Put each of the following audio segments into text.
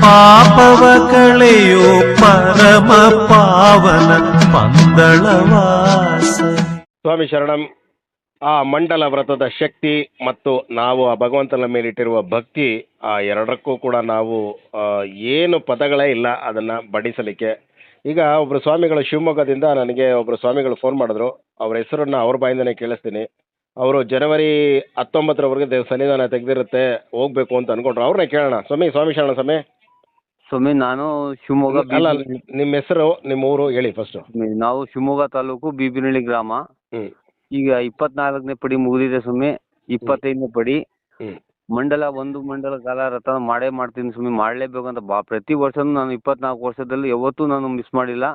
ಪಾಪವ ಕಳೆಯೋ ಪರಮ ಪಾವನ ಪಂದಳವಾಸ. ಸ್ವಾಮಿ ಶರಣಂ. ಆ ಮಂಡಲ ವ್ರತದ ಶಕ್ತಿ ಮತ್ತು ನಾವು ಆ ಭಗವಂತನ ಮೇಲಿಟ್ಟಿರುವ ಭಕ್ತಿ, ಆ ಎರಡಕ್ಕೂ ಕೂಡ ನಾವು ಏನು ಪದಗಳೇ ಇಲ್ಲ ಅದನ್ನು ಬಡಿಸಲಿಕ್ಕೆ. ಈಗ ಒಬ್ಬರು ಸ್ವಾಮಿಗಳು ಶಿವಮೊಗ್ಗದಿಂದ ನನಗೆ ಒಬ್ಬರು ಸ್ವಾಮಿಗಳು ಫೋನ್ ಮಾಡಿದ್ರು. ಅವ್ರ ಹೆಸರನ್ನು ಅವ್ರ ಬಾಯಿಂದನೇ ಕೇಳಿಸ್ತೀನಿ. ಅವರು ಜನವರಿ 19ರವರೆಗೆ ಸನ್ನಿಧಾನ ತೆಗೆದಿರುತ್ತೆ, ಹೋಗ್ಬೇಕು ಅಂತ ಅನ್ಕೊಂಡ್ರು. ಅವ್ರನ್ನೇ ಕೇಳೋಣ. ಸ್ವಾಮಿ ಶರಣ ಸ್ವಾಮಿ. ಸ್ವಾಮಿ, ನಾನು ಶಿವಮೊಗ್ಗ ಅಲ್ಲ, ನಿಮ್ಮ ಹೆಸರು, ನಿಮ್ಮ ಊರು ಹೇಳಿ ಫಸ್ಟು. ನಾವು ಶಿವಮೊಗ್ಗ ತಾಲೂಕು ಬೀಬಿನಳ್ಳಿ ಗ್ರಾಮ. ಈಗ 24ನೇ ಪಡಿ ಮುಗಿದಿದೆ ಸ್ವಾಮಿ. 25ನೇ ಪಡಿ ಮಂಡಲ ಕಾಲ ರಥ ಮಾಡ್ತೀನಿ ಸ್ವಾಮಿ. ಮಾಡಲೇಬೇಕು ಅಂತ ಪ್ರತಿ ವರ್ಷನೂ ನಾನು 24 ವರ್ಷದಲ್ಲಿ ಯಾವತ್ತೂ ನಾನು ಮಿಸ್ ಮಾಡಿಲ್ಲ.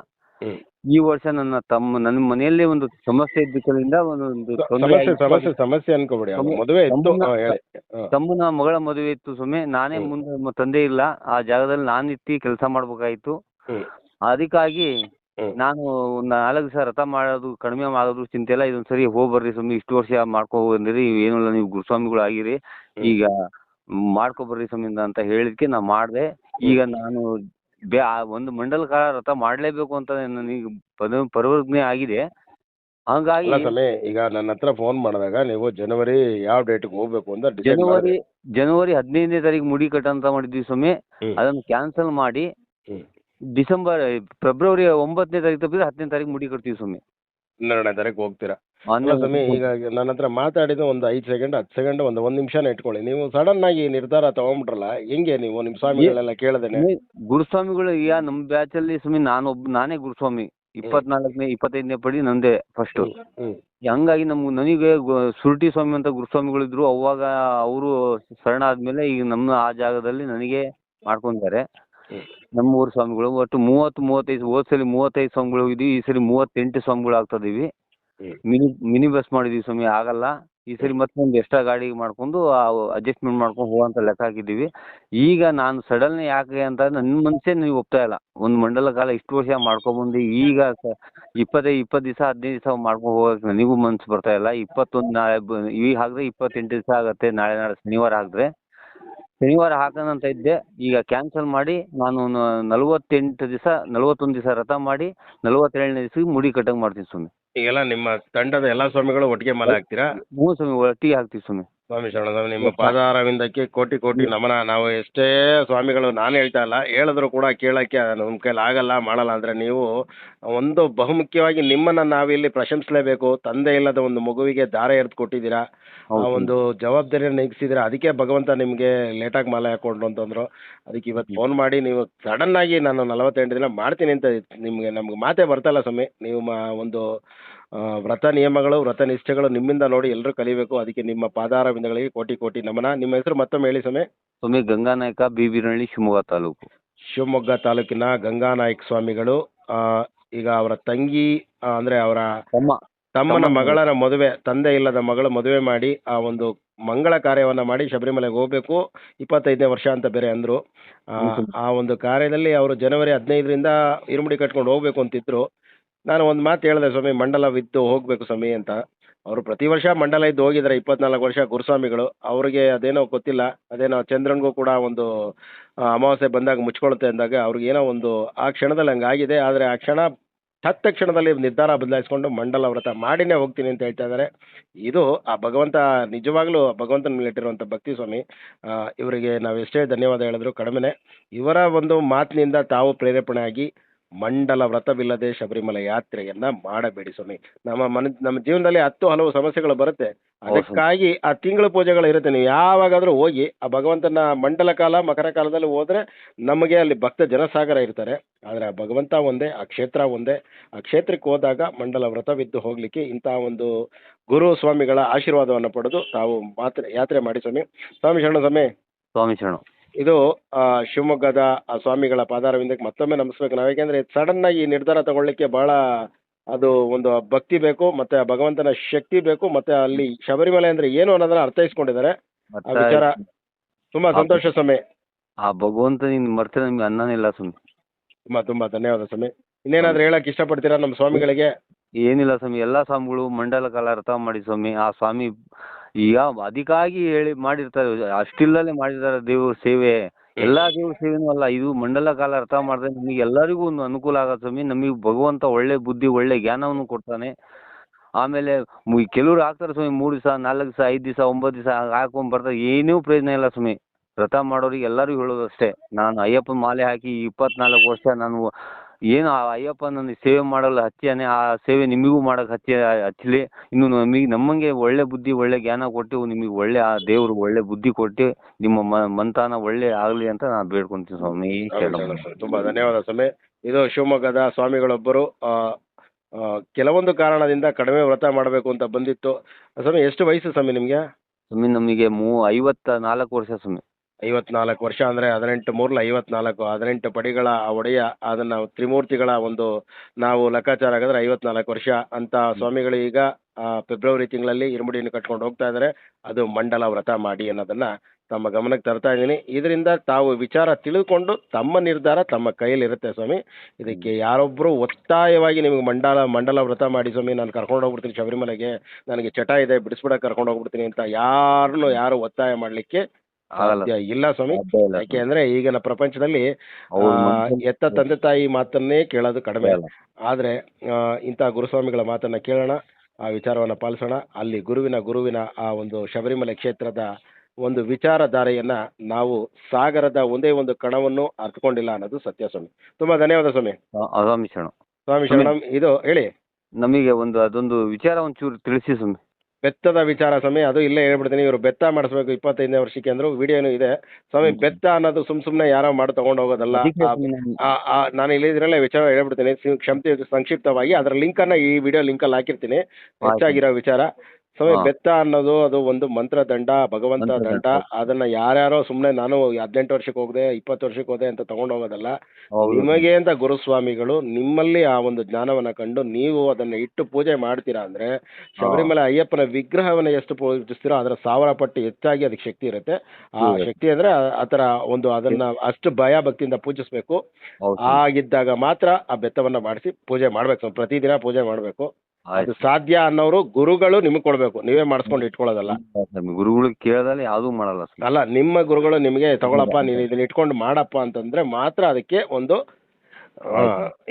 ಈ ವರ್ಷ ನನ್ನ ಮನೆಯಲ್ಲಿ ಒಂದು ಸಮಸ್ಯೆ ಇದ್ದಿದ್ದರಿಂದ ಒಂದು ಸಮಸ್ಯೆ ಅನ್ಕೋಬೇಡಿ, ಮದುವೆ ತಮ್ಮನ ಮಗಳ ಮದುವೆ ಇತ್ತು ಸ್ವಾಮಿ. ನಾನೇ ಮುಂದೆ ತಂದೆ ಇಲ್ಲ, ಆ ಜಾಗದಲ್ಲಿ ನಾನು ಇತ್ತು ಕೆಲಸ ಮಾಡ್ಬೇಕಾಯ್ತು. ಅದಕ್ಕಾಗಿ ನಾನು 4 ದಿವಸ ರಥ ಮಾಡೋದು ಕಡಿಮೆ ಮಾಡೋದು ಚಿಂತೆ ಇಲ್ಲ. ಇದೊಂದು ಸರಿ ಹೋಗ್ಬರ್ರಿ ಸ್ವಾಮಿ, ಇಷ್ಟು ವರ್ಷ ಮಾಡ್ಕೊ ಬಂದಿರಿ, ಏನಿಲ್ಲ ನೀವು ಗುರುಸ್ವಾಮಿಗಳು ಆಗಿರಿ, ಈಗ ಮಾಡ್ಕೊಬರ್ರಿ ಸ್ವಾಮಿ ಅಂತ ಹೇಳಿದ್ಕೆ ನಾ ಮಾಡಿದೆ. ಈಗ ನಾನು ಒಂದು ಮಂಡಲ ಕಾಲ ರಥ ಮಾಡಲೇಬೇಕು ಅಂತ ನನಗೆ ಪರಿವರ್ತನೆ ಆಗಿದೆ. ಹಂಗಾಗಿ ಈಗ ನನ್ನ ಹತ್ರ ಫೋನ್ ಮಾಡಿದಾಗ ನೀವು ಜನವರಿ ಯಾವ ಡೇಟ್ಗೆ ಹೋಗ್ಬೇಕು ಅಂತ ಜನವರಿ 15ನೇ ತಾರೀಕು ಮುಡಿ ಕಟ್ಟಂತ ಮಾಡಿದ್ವಿ ಸ್ವಾಮಿ. ಅದನ್ನು ಕ್ಯಾನ್ಸಲ್ ಮಾಡಿ ಫೆಬ್ರವರಿ 9ನೇ ತಾರೀಕು ತಪ್ಪಿದ್ರೆ 10ನೇ ತಾರೀಕು ಮುಡಿ ಕಟ್ತೀವಿ ಸ್ವಾಮಿ. 12ನೇ ತಾರೀಕು ಹೋಗ್ತೀರಾ ಸ್ವಾಮಿ? ಈಗ ನನ್ನ ಹತ್ರ ಮಾತಾಡಿದ ಒಂದು 5 ಸೆಕೆಂಡ್ 10 ಸೆಕೆಂಡ್ ಒಂದು ನಿಮಿಷನ ಇಟ್ಕೊಳ್ಳಿ. ನೀವು ಸಡನ್ ಆಗಿ ನಿರ್ಧಾರ ತಗೊಂಡ್ಬಿಟ್ರಲ್ಲ, ಹೆಂಗೆ ನೀವು ನಿಮ್ಮ ಸ್ವಾಮಿಗಳೆಲ್ಲ ಕೇಳದೇನೆ? ಗುರುಸ್ವಾಮಿಗಳು ಈಗ ನಮ್ಮ ಬ್ಯಾಚಲ್ಲಿ ಸ್ವಾಮಿ ನಾನೇ ಗುರುಸ್ವಾಮಿ. 25ನೇ ಪಡಿ ನಂದೇ ಫಸ್ಟು. ಹಂಗಾಗಿ ನನಗೆ ಸುರುಟಿ ಸ್ವಾಮಿ ಅಂತ ಗುರುಸ್ವಾಮಿಗಳಿದ್ರು. ಅವಾಗ ಅವರು ಶರಣ ಆದ್ಮೇಲೆ ಈಗ ನಮ್ಮ ಆ ಜಾಗದಲ್ಲಿ ನನಗೆ ಮಾಡ್ಕೊಂತಾರೆ ನಮ್ಮ ಊರು ಸ್ವಾಮಿಗಳು. ಒಟ್ಟು 30-35 ಹೋದ ಸಲ 35 ಸ್ವಾಮಿಗಳು ಹೋಗಿದ್ವಿ. ಈ ಸರಿ 38 ಸ್ವಾಮಿಗಳು ಆಗ್ತದೀವಿ. ಮಿನಿ ಬಸ್ ಮಾಡಿದೀವಿ ಸ್ವಾಮಿ. ಆಗಲ್ಲ, ಈ ಸರಿ ಮತ್ತೊಂದು ಎಕ್ಸ್ಟ್ರಾ ಗಾಡಿ ಮಾಡ್ಕೊಂಡು ಅಡ್ಜಸ್ಟ್ಮೆಂಟ್ ಮಾಡ್ಕೊಂಡು ಹೋಗೋಂತ ಲೆಕ್ಕ ಹಾಕಿದ್ದೀವಿ. ಈಗ ನಾನು ಸಡನ್ ಯಾಕೆ ಅಂತ ನನ್ನ ಮನಸ್ಸೇ ನೀವು ಒಪ್ತಾ ಇಲ್ಲ. ಒಂದು ಮಂಡಲ ಕಾಲ ಇಷ್ಟು ವರ್ಷ ಮಾಡ್ಕೊಂಡ್ಬಂದು ಈಗ 20 ದಿವಸ 15 ದಿವಸ ಮಾಡ್ಕೊಂಡು ಹೋಗಕ್ಕೆ ನನಗೂ ಮನ್ಸು ಬರ್ತಾ ಇಲ್ಲ. 21 ನಾಳೆ ಈಗ ಹಾಕಿದ್ರೆ 28 ದಿವಸ ಆಗುತ್ತೆ. ನಾಳೆ ಶನಿವಾರ ಶನಿವಾರ ಹಾಕೋಣಂತ ಇದ್ದೆ. ಈಗ ಕ್ಯಾನ್ಸಲ್ ಮಾಡಿ ನಾನು 41 ದಿವಸ ರಥ ಮಾಡಿ 47ನೇ ದಿವಸಕ್ಕೆ ಮುಡಿ ಕಟ್ಟಂಗೆ ಮಾಡ್ತೀನಿ ಸ್ವಾಮಿ. ಈಗೆಲ್ಲ ನಿಮ್ಮ ತಂಡದ ಎಲ್ಲ ಸ್ವಾಮಿಗಳು ಒಟ್ಟಿಗೆ ಮಾಲೆ ಹಾಕ್ತೀರಾ? ಹ್ಞೂ ಸ್ವಾಮಿ, ಒಟ್ಟಿಗೆ ಹಾಕ್ತೀವಿ ಸ್ವಾಮಿ. ಸ್ವಾಮಿ ಶರಣ, ನಿಮ್ಮ ಪಾದಾರವಿಂದಕ್ಕೆ ಕೋಟಿ ಕೋಟಿ ನಮನ. ನಾವು ಎಷ್ಟೇ ಸ್ವಾಮಿಗಳು, ನಾನು ಹೇಳ್ತಾ ಇಲ್ಲ, ಹೇಳಿದ್ರು ಕೂಡ ಕೇಳೋಕ್ಕೆ ನಮ್ಮ ಕೈಲಿ ಆಗಲ್ಲ, ಮಾಡಲ್ಲ ಅಂದರೆ ನೀವು ಒಂದು ಬಹುಮುಖ್ಯವಾಗಿ ನಿಮ್ಮನ್ನು ನಾವಿಲ್ಲಿ ಪ್ರಶಂಸಲೇಬೇಕು. ತಂದೆ ಇಲ್ಲದ ಒಂದು ಮಗುವಿಗೆ ದಾರ ಎರೆದು ಕೊಟ್ಟಿದ್ದೀರಾ, ಆ ಒಂದು ಜವಾಬ್ದಾರಿಯನ್ನು ನೆಗಿಸಿದ್ದೀರಾ. ಅದಕ್ಕೆ ಭಗವಂತ ನಿಮಗೆ ಲೇಟಾಗಿ ಮಾಲೆ ಹಾಕ್ಕೊಂಡ್ರು ಅಂತಂದರು. ಅದಕ್ಕೆ ಇವತ್ತು ಫೋನ್ ಮಾಡಿ ನೀವು ಸಡನ್ನಾಗಿ ನಾನು 48 ದಿನ ಮಾಡ್ತೀನಿ ಅಂತ ನಮ್ಗೆ ಮಾತೇ ಬರ್ತಲ್ಲ ಸ್ವಾಮಿ. ನೀವು ಒಂದು ವ್ರತ ನಿಯಮಗಳು, ವ್ರತ ನಿಷ್ಠೆಗಳು ನಿಮ್ಮಿಂದ ನೋಡಿ ಎಲ್ಲರೂ ಕಲಿಬೇಕು. ಅದಕ್ಕೆ ನಿಮ್ಮ ಪಾದಾರವಿಂದಗಳಿಗೆ ಕೋಟಿ ಕೋಟಿ ನಮನ. ನಿಮ್ಮ ಹೆಸರು ಮತ್ತೊಮ್ಮೆ ಹೇಳಿ ಸ್ವಾಮಿ. ಸ್ವಾಮಿ ಗಂಗಾನಾಯಕ, ಬೀಬಿನಹಳ್ಳಿ, ಶಿವಮೊಗ್ಗ ತಾಲೂಕು. ಶಿವಮೊಗ್ಗ ತಾಲೂಕಿನ ಗಂಗಾನಾಯಕ್ ಸ್ವಾಮಿಗಳು. ಈಗ ಅವರ ತಂಗಿ ಅಂದರೆ ಅವರ ತಮ್ಮನ ಮಗಳ ಮದುವೆ, ತಂದೆ ಇಲ್ಲದ ಮಗಳ ಮದುವೆ ಮಾಡಿ ಆ ಒಂದು ಮಂಗಳ ಕಾರ್ಯವನ್ನು ಮಾಡಿ ಶಬರಿಮಲೆಗೆ ಹೋಗಬೇಕು. 25ನೇ ವರ್ಷ ಅಂತ ಬೇರೆ ಅಂದರು. ಆ ಒಂದು ಕಾರ್ಯದಲ್ಲಿ ಅವರು ಜನವರಿ 15ರಿಂದ ಇರುಮುಡಿ ಕಟ್ಕೊಂಡು ಹೋಗ್ಬೇಕು ಅಂತಿದ್ರು. ನಾನು ಒಂದು ಮಾತು ಹೇಳಿದೆ, ಸ್ವಾಮಿ ಮಂಡಲವಿದ್ದು ಹೋಗಬೇಕು ಸ್ವಾಮಿ ಅಂತ. ಅವರು ಪ್ರತಿ ವರ್ಷ ಮಂಡಲ ಇದ್ದು ಹೋಗಿದ್ದಾರೆ 24 ವರ್ಷ ಗುರುಸ್ವಾಮಿಗಳು. ಅವರಿಗೆ ಅದೇನೋ ಗೊತ್ತಿಲ್ಲ, ಅದೇನೋ ಚಂದ್ರನಿಗೂ ಕೂಡ ಒಂದು ಅಮಾವಾಸ್ಯೆ ಬಂದಾಗ ಮುಚ್ಕೊಳುತ್ತೆ ಅಂದಾಗ ಅವ್ರಿಗೇನೋ ಒಂದು ಆ ಕ್ಷಣದಲ್ಲಿ ಹಂಗಾಗಿದೆ. ಆದರೆ ಆ ಕ್ಷಣ ಕ್ಷಣದಲ್ಲಿ ನಿರ್ಧಾರ ಬದಲಾಯಿಸ್ಕೊಂಡು ಮಂಡಲ ವ್ರತ ಮಾಡಿನೇ ಹೋಗ್ತೀನಿ ಅಂತ ಹೇಳ್ತಾ ಇದ್ದಾರೆ. ಇದು ಆ ಭಗವಂತ, ನಿಜವಾಗ್ಲೂ ಭಗವಂತನ ಮೇಲೆ ಇಟ್ಟಿರುವಂಥ ಭಕ್ತಿ ಸ್ವಾಮಿ. ಇವರಿಗೆ ನಾವು ಎಷ್ಟೇ ಧನ್ಯವಾದ ಹೇಳಿದ್ರು ಕಡಿಮೆನೆ. ಇವರ ಒಂದು ಮಾತಿನಿಂದ ತಾವು ಪ್ರೇರೇಪಣೆ ಆಗಿ ಮಂಡಲ ವ್ರತವಿಲ್ಲದೆ ಶಬರಿಮಲೆ ಯಾತ್ರೆಯನ್ನ ಮಾಡಬೇಡಿ ಸ್ವಾಮಿ. ನಮ್ಮ ಜೀವನದಲ್ಲಿ 10 ಹಲವು ಸಮಸ್ಯೆಗಳು ಬರುತ್ತೆ. ಅದಕ್ಕಾಗಿ ಆ ತಿಂಗಳ ಪೂಜೆಗಳು ಇರುತ್ತೆ. ನೀವು ಯಾವಾಗಾದರೂ ಹೋಗಿ ಆ ಭಗವಂತನ ಮಂಡಲ ಕಾಲ, ಮಕರ ಕಾಲದಲ್ಲಿ ಹೋದರೆ ನಮಗೆ ಅಲ್ಲಿ ಭಕ್ತ ಜನಸಾಗರ ಇರ್ತಾರೆ. ಆದರೆ ಆ ಭಗವಂತ ಒಂದೇ, ಆ ಕ್ಷೇತ್ರ ಒಂದೇ. ಆ ಕ್ಷೇತ್ರಕ್ಕೆ ಹೋದಾಗ ಮಂಡಲ ವ್ರತವಿದ್ದು ಹೋಗಲಿಕ್ಕೆ ಇಂಥ ಒಂದು ಗುರು ಸ್ವಾಮಿಗಳ ಆಶೀರ್ವಾದವನ್ನು ಪಡೆದು ತಾವು ಯಾತ್ರೆ ಮಾಡಿ ಸ್ವಾಮಿ. ಸ್ವಾಮಿ ಶರಣ ಸ್ವಾಮಿ. ಸ್ವಾಮಿ ಶರಣ. ಇದು ಶಿವಮೊಗ್ಗದ ಆ ಸ್ವಾಮಿಗಳ ಪಾದಾರವಿಂದಕ್ಕೆ ಮತ್ತೊಮ್ಮೆ ನಮಿಸ್ಬೇಕು ನಾವು. ಯಾಕೆಂದರೆ ಸಡನ್ನಾಗಿ ಈ ನಿರ್ಧಾರ ತಗೊಳ್ಳಿಕ್ಕೆ ಭಾಳ ಅದು ಒಂದು ಭಕ್ತಿ ಬೇಕು, ಮತ್ತು ಆ ಭಗವಂತನ ಶಕ್ತಿ ಬೇಕು, ಮತ್ತು ಅಲ್ಲಿ ಶಬರಿಮಲೆ ಅಂದರೆ ಏನು ಅನ್ನೋದನ್ನ ಅರ್ಥೈಸ್ಕೊಂಡಿದ್ದಾರೆ. ಆ ವಿಚಾರ ತುಂಬ ಸಂತೋಷ ಸ್ವಾಮಿ. ಆ ಭಗವಂತ ಮರ್ತೆ ನಮ್ಗೆ ಅನ್ನನೇ ಇಲ್ಲ ಸ್ವಾಮಿ. ತುಂಬ ಧನ್ಯವಾದ ಸ್ವಾಮಿ. ಇನ್ನೇನಾದರೂ ಹೇಳಕ್ಕೆ ಇಷ್ಟಪಡ್ತೀರಾ ನಮ್ಮ ಸ್ವಾಮಿಗಳಿಗೆ? ಏನಿಲ್ಲ ಸ್ವಾಮಿ, ಎಲ್ಲ ಸ್ವಾಮಿಗಳು ಮಂಡಲ ಕಾಲ ರಥ ಮಾಡಿ ಸ್ವಾಮಿ. ಆ ಸ್ವಾಮಿ ಈಗ ಅದಕ್ಕಾಗಿ ಹೇಳಿ ಮಾಡಿರ್ತಾರೆ, ಅಷ್ಟಿಲ್ಲದೆ ಮಾಡಿರ್ತಾರೆ ದೇವ್ರ ಸೇವೆ. ಎಲ್ಲಾ ದೇವ್ರ ಸೇವೆನೂ ಅಲ್ಲ, ಇದು ಮಂಡಲ ಕಾಲ ಅರ್ಥ ಮಾಡಿದ್ರೆ ನಮಗೆ ಎಲ್ಲರಿಗೂ ಒಂದು ಅನುಕೂಲ ಆಗತ್ತೆ ಸ್ವಾಮಿ. ನಮಗೆ ಭಗವಂತ ಒಳ್ಳೆ ಬುದ್ಧಿ ಒಳ್ಳೆ ಜ್ಞಾನವನ್ನು ಕೊಡ್ತಾನೆ. ಆಮೇಲೆ ಕೆಲವ್ರು ಹಾಕ್ತಾರೆ ಸ್ವಾಮಿ 3 ದಿವಸ 4 ದಿವಸ 5 ದಿವಸ 9 ದಿವಸ ಹಾಕೊಂಡ್ ಬರ್ತಾರೆ, ಏನೂ ಪ್ರಯೋಜನ ಇಲ್ಲ ಸ್ವಾಮಿ. ವ್ರತ ಮಾಡೋರಿಗೆ ಎಲ್ಲರಿಗೂ ಹೇಳೋದು ಅಷ್ಟೇ, ನಾನು ಅಯ್ಯಪ್ಪನ ಮಾಲೆ ಹಾಕಿ 24 ವರ್ಷ ನಾನು ಏನು ಆ ಅಯ್ಯಪ್ಪ ನನಗೆ ಸೇವೆ ಮಾಡಲ್ಲ ಹಚ್ಚಾನೆ, ಆ ಸೇವೆ ನಿಮಗೂ ಮಾಡಕ್ಕೆ ಹಚ್ಚಲಿ. ಇನ್ನು ನಮ್ಮಂಗೆ ಒಳ್ಳೆ ಬುದ್ಧಿ ಒಳ್ಳೆ ಜ್ಞಾನ ಕೊಟ್ಟು ನಿಮಗೆ ಒಳ್ಳೆ ಆ ದೇವರು ಒಳ್ಳೆ ಬುದ್ಧಿ ಕೊಟ್ಟು ನಿಮ್ಮ ಮಂತಾನ ಒಳ್ಳೆ ಆಗಲಿ ಅಂತ ನಾನು ಬೇಡ್ಕೊಂತೀನಿ ಸ್ವಾಮಿ. ತುಂಬಾ ಧನ್ಯವಾದ ಸ್ವಾಮಿ. ಇದು ಶಿವಮೊಗ್ಗದ ಸ್ವಾಮಿಗಳೊಬ್ಬರು ಕೆಲವೊಂದು ಕಾರಣದಿಂದ ಕಡಿಮೆ ವ್ರತ ಮಾಡಬೇಕು ಅಂತ ಬಂದಿತ್ತು. ಸ್ವಾಮಿ ಎಷ್ಟು ವಯಸ್ಸು ಸ್ವಾಮಿ ನಿಮಗೆ? ಸ್ವಾಮಿ ನಮಗೆ 54 ವರ್ಷ ಸ್ವಾಮಿ. 54 ವರ್ಷ ಅಂದರೆ 18 ಮೂರ್ಲ 54, 18 ಪಡಿಗಳ ಆ ಒಡೆಯ, ಅದನ್ನು ತ್ರಿಮೂರ್ತಿಗಳ ಒಂದು ನಾವು ಲೆಕ್ಕಾಚಾರ ಆಗಿದ್ರೆ 54 ವರ್ಷ ಅಂತ ಸ್ವಾಮಿಗಳು ಈಗ ಫೆಬ್ರವರಿ ತಿಂಗಳಲ್ಲಿ ಇರುಮುಡಿಯನ್ನು ಕಟ್ಕೊಂಡು ಹೋಗ್ತಾ ಇದ್ದಾರೆ. ಅದು ಮಂಡಲ ವ್ರತ ಮಾಡಿ ಅನ್ನೋದನ್ನ ತಮ್ಮ ಗಮನಕ್ಕೆ ತರ್ತಾ ಇದ್ದೀನಿ. ಇದರಿಂದ ತಾವು ವಿಚಾರ ತಿಳಿದುಕೊಂಡು ತಮ್ಮ ನಿರ್ಧಾರ ತಮ್ಮ ಕೈಯಲ್ಲಿರುತ್ತೆ ಸ್ವಾಮಿ. ಇದಕ್ಕೆ ಯಾರೊಬ್ಬರು ಒತ್ತಾಯವಾಗಿ ನಿಮಗೆ ಮಂಡಲ ವ್ರತ ಮಾಡಿ ಸ್ವಾಮಿ ನಾನು ಕರ್ಕೊಂಡು ಹೋಗ್ಬಿಡ್ತೀನಿ ಶಬರಿಮಲೆಗೆ, ನನಗೆ ಚಟ ಇದೆ ಬಿಡಿಸ್ಬಿಡಕ್ಕೆ ಕರ್ಕೊಂಡು ಹೋಗ್ಬಿಡ್ತೀನಿ ಅಂತ ಯಾರು ಒತ್ತಾಯ ಮಾಡಲಿಕ್ಕೆ ಸಾಧ್ಯ ಇಲ್ಲ ಸ್ವಾಮಿ. ಯಾಕೆ ಅಂದ್ರೆ ಈಗಿನ ಪ್ರಪಂಚದಲ್ಲಿ ಎತ್ತ ತಂದೆ ತಾಯಿ ಮಾತನ್ನೇ ಕೇಳೋದು ಕಡಿಮೆ. ಆದ್ರೆ ಇಂಥ ಗುರುಸ್ವಾಮಿಗಳ ಮಾತನ್ನ ಕೇಳೋಣ, ಆ ವಿಚಾರವನ್ನ ಪಾಲಿಸೋಣ. ಅಲ್ಲಿ ಗುರುವಿನ ಆ ಒಂದು ಶಬರಿಮಲೆ ಕ್ಷೇತ್ರದ ಒಂದು ವಿಚಾರಧಾರೆಯನ್ನ ನಾವು ಸಾಗರದ ಒಂದೇ ಒಂದು ಕಣವನ್ನು ಅರ್ಥಕೊಂಡಿಲ್ಲ ಅನ್ನೋದು ಸತ್ಯ ಸ್ವಾಮಿ. ತುಂಬಾ ಧನ್ಯವಾದ ಸ್ವಾಮಿ. ಸ್ವಾಮಿ ಶರಣಂ. ಇದು ಹೇಳಿ, ನಮಗೆ ಅದೊಂದು ವಿಚಾರ ಒಂಚೂರು ತಿಳಿಸಿ ಸ್ವಾಮಿ. ಬೆತ್ತದ ವಿಚಾರ ಸ್ವಾಮಿ, ಅದು ಇಲ್ಲೇ ಹೇಳ್ಬಿಡ್ತೀನಿ. ಇವರು ಬೆತ್ತ ಮಾಡಿಸ್ಬೇಕು 25ನೇ ವರ್ಷಕ್ಕೆ ಅಂದ್ರು, ವಿಡಿಯೋನು ಇದೆ ಸ್ವಾಮಿ. ಬೆತ್ತ ಅನ್ನೋದು ಸುಮ್ಮನೆ ಯಾರೋ ಮಾಡಿ ತಗೊಂಡು ಹೋಗೋದಲ್ಲ. ನಾನು ಇದ್ರಲ್ಲೇ ವಿಚಾರ ಹೇಳ್ಬಿಡ್ತೀನಿ ಸಂಕ್ಷಿಪ್ತವಾಗಿ. ಅದರ ಲಿಂಕನ್ನು ಈ ವಿಡಿಯೋ ಲಿಂಕಲ್ಲಿ ಹಾಕಿರ್ತೀನಿ, ಹೆಚ್ಚಾಗಿರೋ ವಿಚಾರ ಸ್ವಾಮಿ. ಬೆತ್ತ ಅನ್ನೋದು ಅದು ಒಂದು ಮಂತ್ರದಂಡ, ಭಗವಂತ ದಂಡ. ಅದನ್ನ ಯಾರ್ಯಾರೋ ಸುಮ್ಮನೆ ನಾನು 18 ವರ್ಷಕ್ಕೆ ಹೋಗದೆ 20 ವರ್ಷಕ್ಕೆ ಹೋದೆ ಅಂತ ತಗೊಂಡು ಹೋಗೋದಲ್ಲ. ನಿಮಗೆ ಅಂತ ಗುರುಸ್ವಾಮಿಗಳು ನಿಮ್ಮಲ್ಲಿ ಆ ಒಂದು ಜ್ಞಾನವನ್ನ ಕಂಡು ನೀವು ಅದನ್ನ ಇಟ್ಟು ಪೂಜೆ ಮಾಡ್ತೀರಾ ಅಂದ್ರೆ, ಶಬರಿಮಲೆ ಅಯ್ಯಪ್ಪನ ವಿಗ್ರಹವನ್ನ ಎಷ್ಟು ಪೂಜಿಸ್ತೀರೋ ಅದರ 1000 ಪಟ್ಟು ಹೆಚ್ಚಾಗಿ ಅದಕ್ಕೆ ಶಕ್ತಿ ಇರುತ್ತೆ. ಆ ಶಕ್ತಿ ಅಂದ್ರೆ ಆತರ ಒಂದು ಅದನ್ನ ಅಷ್ಟು ಭಯ ಭಕ್ತಿಯಿಂದ ಪೂಜಿಸ್ಬೇಕು. ಆಗಿದ್ದಾಗ ಮಾತ್ರ ಆ ಬೆತ್ತವನ್ನ ಮಾಡಿಸಿ ಪೂಜೆ ಮಾಡ್ಬೇಕು, ಪ್ರತಿದಿನ ಪೂಜೆ ಮಾಡ್ಬೇಕು. ಅದು ಸಾಧ್ಯ ಅನ್ನೋರು ಗುರುಗಳು ನಿಮಗೆ ಕೊಡ್ಬೇಕು, ನೀವೇ ಮಾಡಿಸ್ಕೊಂಡು ಇಟ್ಕೊಳ್ಳೋದಲ್ಲ. ಗುರುಗಳು ಕೇಳದಲ್ಲ ಯಾವ್ದು ಮಾಡಲ್ಲ ಅಲ್ಲ, ನಿಮ್ಮ ಗುರುಗಳು ನಿಮಗೆ ತಗೊಳಪ್ಪ ನೀನು ಇದನ್ನ ಇಟ್ಕೊಂಡು ಮಾಡಪ್ಪ ಅಂತಂದ್ರೆ ಮಾತ್ರ ಅದಕ್ಕೆ ಒಂದು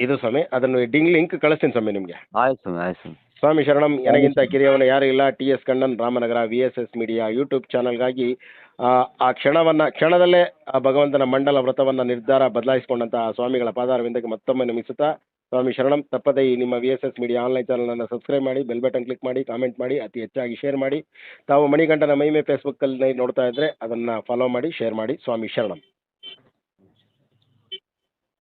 ಇದು ಸ್ವಾಮಿ. ಅದನ್ನು ಲಿಂಕ್ ಕಳಿಸ್ತೀನಿ ಸ್ವಾಮಿ ನಿಮ್ಗೆ. ಆಯ್ತು ಸ್ವಾಮಿ ಶರಣಂ. ನನಗಿಂತ ಕಿರಿಯವನು ಯಾರು ಇಲ್ಲ. TS Kannan, Ramanagara, VSS media YouTube ಚಾನಲ್ಗಾಗಿ ಆ ಕ್ಷಣದಲ್ಲೇ ಆ ಭಗವಂತನ ಮಂಡಲ ವ್ರತವನ್ನ ನಿರ್ಧಾರ ಬದಲಾಯಿಸಿಕೊಂಡಂತ ಸ್ವಾಮಿಗಳ ಪಾದಾರವಿಂದಕ್ಕೆ ಮತ್ತೊಮ್ಮೆ ನಮಿಸುತ್ತಾ ಸ್ವಾಮಿ ಶರಣಂ. ತಪ್ಪದೇ ಈ ನಿಮ್ಮ VSS ಮೀಡಿಯಾ ಆನ್ಲೈನ್ ಚಾನಲನ್ನು ಸಬ್ಸ್ಕ್ರೈಬ್ ಮಾಡಿ, ಬೆಲ್ ಬಟನ್ ಕ್ಲಿಕ್ ಮಾಡಿ, ಕಾಮೆಂಟ್ ಮಾಡಿ, ಅತಿ ಹೆಚ್ಚಾಗಿ ಶೇರ್ ಮಾಡಿ. ತಾವು ಮಣಿಕಂಠನ ಮಹಿಮೆ ಫೇಸ್ಬುಕ್ಕಲ್ಲಿ ನೋಡ್ತಾ ಇದ್ರೆ ಅದನ್ನು ಫಾಲೋ ಮಾಡಿ, ಶೇರ್ ಮಾಡಿ. ಸ್ವಾಮಿ ಶರಣಂ.